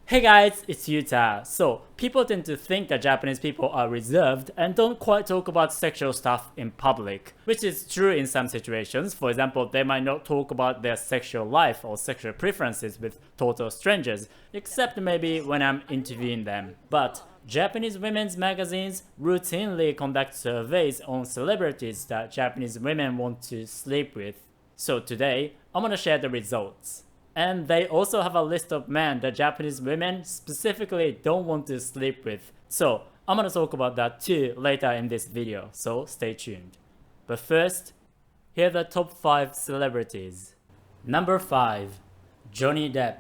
Hey guys, it's Yuta. So, people tend to think that Japanese people are reserved and don't quite talk about sexual stuff in public, which is true in some situations. For example, they might not talk about their sexual life or sexual preferences with total strangers, except maybe when I'm interviewing them. But Japanese women's magazines routinely conduct surveys on celebrities that Japanese women want to sleep with. So today, I'm gonna share the results. And they also have a list of men that Japanese women specifically don't want to sleep with. So I'm gonna talk about that too later in this video, so stay tuned. But first, here are the top 5 celebrities. Number 5. Johnny Depp.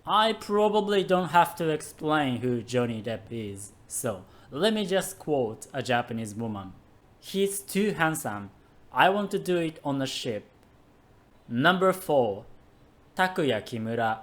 I probably don't have to explain who Johnny Depp is, so let me just quote a Japanese woman. He's too handsome. I want to do it on a ship. Number 4. Takuya Kimura.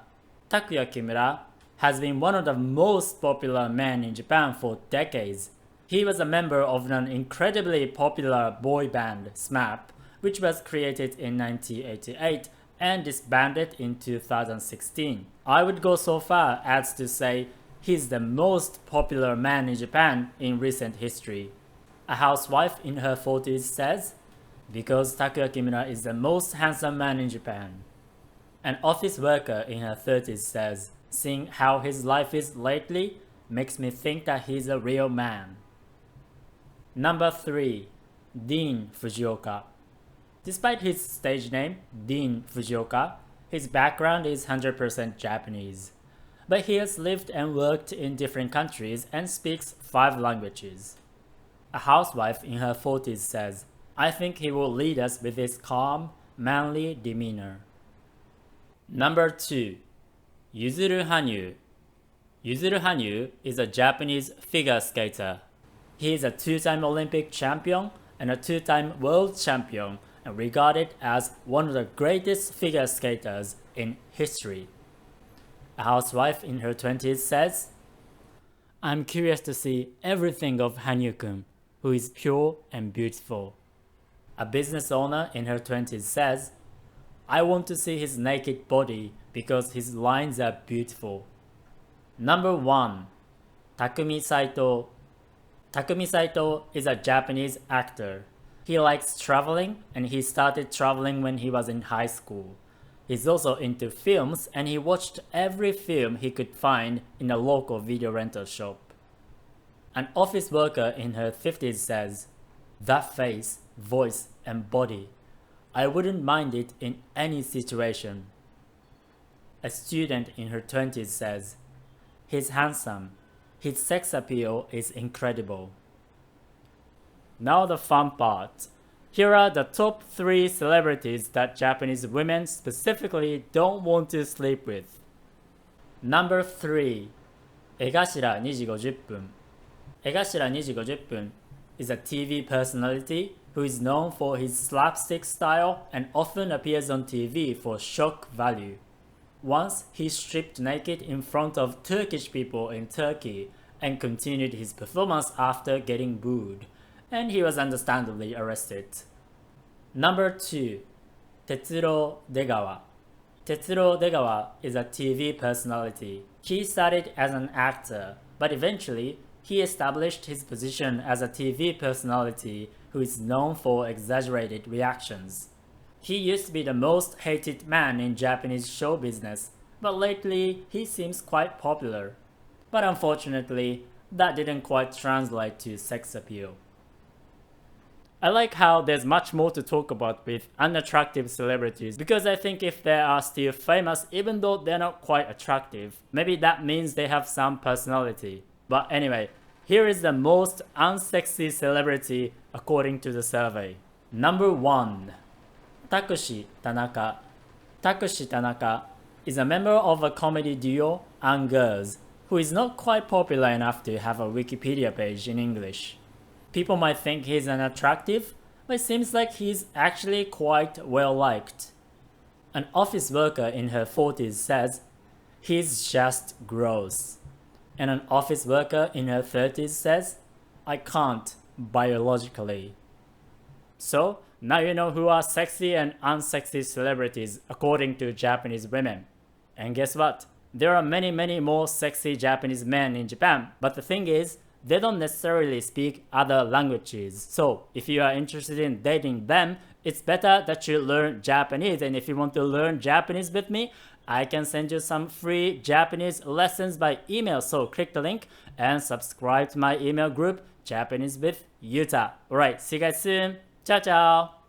Takuya Kimura has been one of the most popular men in Japan for decades. He was a member of an incredibly popular boy band, SMAP, which was created in 1988 and disbanded in 2016. I would go so far as to say he's the most popular man in Japan in recent history. A housewife in her 40s says, "Because Takuya Kimura is the most handsome man in Japan." An office worker in her 30s says, "Seeing how his life is lately makes me think that he's a real man." Number 3. Dean Fujioka. Despite his stage name, Dean Fujioka, his background is 100% Japanese. But he has lived and worked in different countries and speaks 5 languages. A housewife in her 40s says, "I think he will lead us with his calm, manly demeanor." Number 2. Yuzuru Hanyu. Yuzuru Hanyu is a Japanese figure skater. He is a 2-time Olympic champion and a 2-time world champion and regarded as one of the greatest figure skaters in history. A housewife in her 20s says, "I'm curious to see everything of Hanyu-kun, who is pure and beautiful." A business owner in her 20s says, "I want to see his naked body because his lines are beautiful." Number 1. Takumi Saitoh. Takumi Saitoh is a Japanese actor. He likes traveling and he started traveling when he was in high school. He's also into films and he watched every film he could find in a local video rental shop. An office worker in her 50s says, "That face, voice and body. I wouldn't mind it in any situation." A student in her 20s says, "He's handsome. His sex appeal is incredible." Now the fun part. Here are the top 3 celebrities that Japanese women specifically don't want to sleep with. Number 3. Egashira 2時50分. Egashira 2時50分 is a TV personality who is known for his slapstick style and often appears on TV for shock value. Once, he stripped naked in front of Turkish people in Turkey and continued his performance after getting booed, and he was understandably arrested. Number 2. Tetsuro Degawa. Tetsuro Degawa is a TV personality. He started as an actor, but eventually he established his position as a TV personality who is known for exaggerated reactions. He used to be the most hated man in Japanese show business, but lately he seems quite popular. But unfortunately, that didn't quite translate to sex appeal. I like how there's much more to talk about with unattractive celebrities because I think if they are still famous even though they're not quite attractive, maybe that means they have some personality. But anyway, here is the most unsexy celebrity according to the survey. Number 1. Takushi Tanaka. Takushi Tanaka is a member of a comedy duo, Angers, who is not quite popular enough to have a Wikipedia page in English. People might think he's unattractive, but it seems like he's actually quite well liked. An office worker in her 40s says, "He's just gross." And an office worker in her 30s says, "I can't biologically." So, now you know who are sexy and unsexy celebrities according to Japanese women. And guess what? there are many more sexy Japanese men in Japan, but the thing is, they don't necessarily speak other languages. So if you are interested in dating them, it's better that you learn Japanese. And if you want to learn Japanese with me, I can send you some free Japanese lessons by email. So click the link and subscribe to my email group, Japanese with Yuta. Alright, see you guys soon. Ciao, ciao.